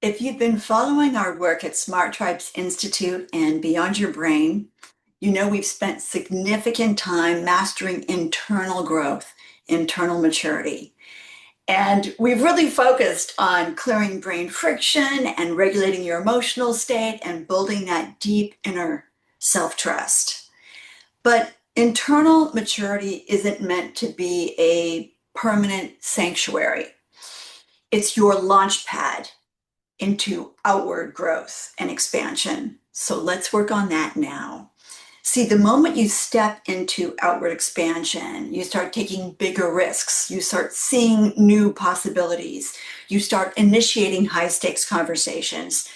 If you've been following our work at Smart Tribes Institute and Beyond Your Brain, you know we've spent significant time mastering internal growth, internal maturity. And we've really focused on clearing brain friction and regulating your emotional state and building that deep inner self-trust. But internal maturity isn't meant to be a permanent sanctuary. It's your launch pad into outward growth and expansion. So let's work on that now. See, the moment you step into outward expansion, you start taking bigger risks, you start seeing new possibilities, you start initiating high stakes conversations.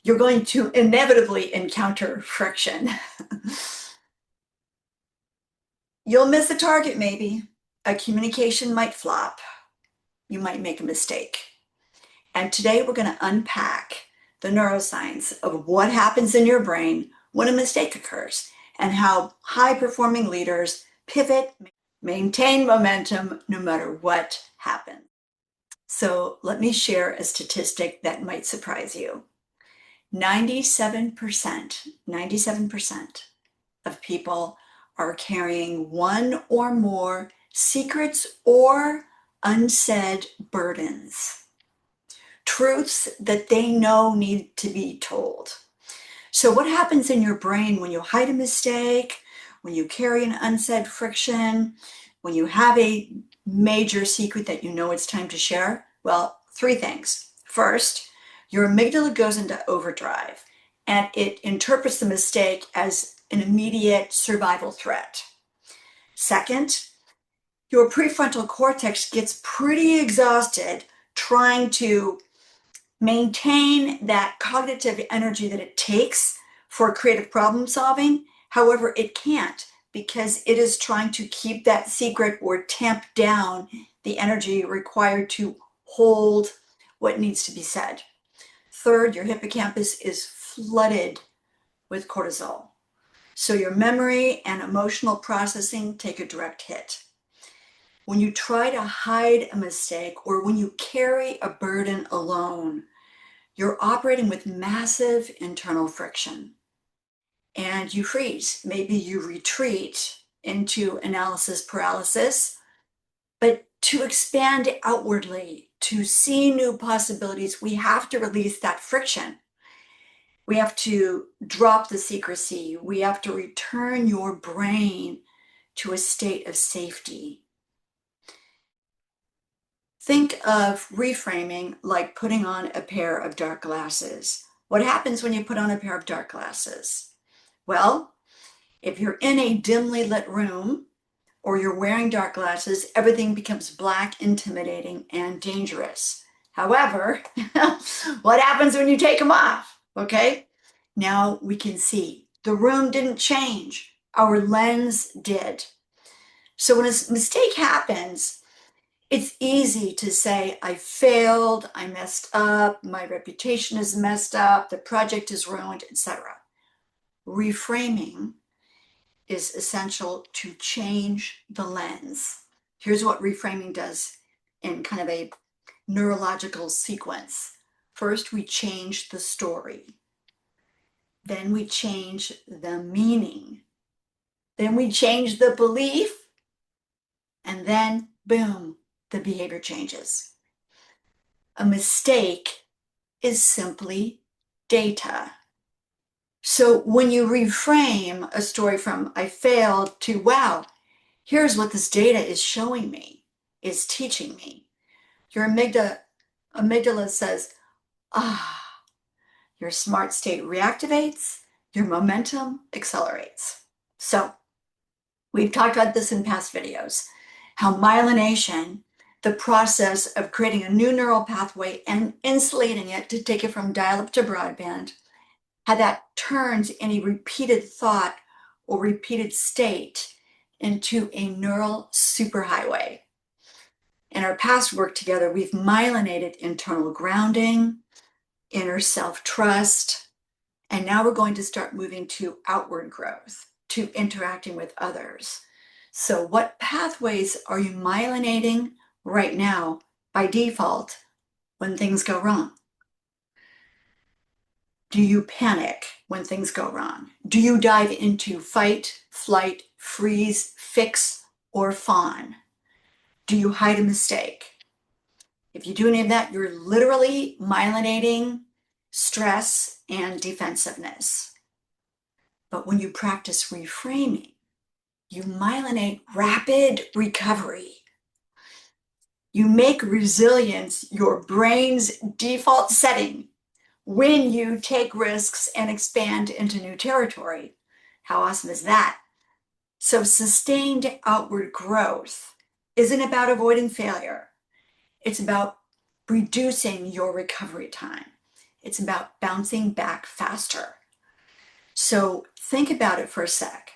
You're going to inevitably encounter friction. You'll miss a target, maybe. A communication might flop. You might make a mistake. And today we're going to unpack the neuroscience of what happens in your brain when a mistake occurs and how high-performing leaders pivot, maintain momentum no matter what happens. So let me share a statistic that might surprise you. 97% of people are carrying one or more secrets or unsaid burdens. Truths that they know need to be told. So what happens in your brain when you hide a mistake, when you carry an unsaid friction, when you have a major secret that you know it's time to share? Well, three things. First, your amygdala goes into overdrive and it interprets the mistake as an immediate survival threat. Second, your prefrontal cortex gets pretty exhausted trying to maintain that cognitive energy that it takes for creative problem solving. However, it can't because it is trying to keep that secret or tamp down the energy required to hold what needs to be said. Third, your hippocampus is flooded with cortisol. So your memory and emotional processing take a direct hit. When you try to hide a mistake or when you carry a burden alone, you're operating with massive internal friction and you freeze. Maybe you retreat into analysis paralysis, but to expand outwardly, to see new possibilities, we have to release that friction. We have to drop the secrecy. We have to return your brain to a state of safety. Think of reframing like putting on a pair of dark glasses. What happens when you put on a pair of dark glasses? Well, if you're in a dimly lit room or you're wearing dark glasses, everything becomes black, intimidating, and dangerous. However, what happens when you take them off? Okay, now we can see the room didn't change. Our lens did. So when a mistake happens, it's easy to say, I failed, I messed up, my reputation is messed up, the project is ruined, etc. Reframing is essential to change the lens. Here's what reframing does in kind of a neurological sequence. First, we change the story. Then we change the meaning. Then we change the belief. And then, boom, the behavior changes. A mistake is simply data. So when you reframe a story from I failed to wow, here's what this data is showing me, is teaching me. Your amygdala says, your smart state reactivates, your momentum accelerates. So we've talked about this in past videos, how myelination, the process of creating a new neural pathway and insulating it to take it from dial-up to broadband, how that turns any repeated thought or repeated state into a neural superhighway. In our past work together, we've myelinated internal grounding, inner self-trust, and now we're going to start moving to outward growth, to interacting with others. So what pathways are you myelinating right now by default when things go wrong? Do you panic when things go wrong? Do you dive into fight, flight, freeze, fix, or fawn? Do you hide a mistake? If you do any of that, you're literally myelinating stress and defensiveness. But when you practice reframing, you myelinate rapid recovery. You make resilience your brain's default setting when you take risks and expand into new territory. How awesome is that? So sustained outward growth isn't about avoiding failure. It's about reducing your recovery time. It's about bouncing back faster. So think about it for a sec.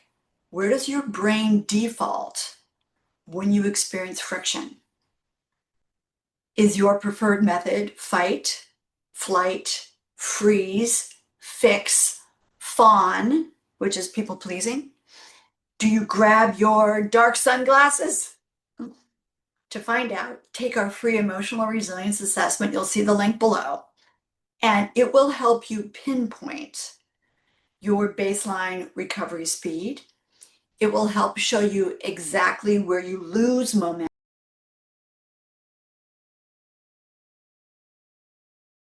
Where does your brain default when you experience friction? Is your preferred method fight, flight, freeze, fix, fawn, which is people pleasing? Do you grab your dark sunglasses? To find out, take our free emotional resilience assessment. You'll see the link below. And it will help you pinpoint your baseline recovery speed. It will help show you exactly where you lose momentum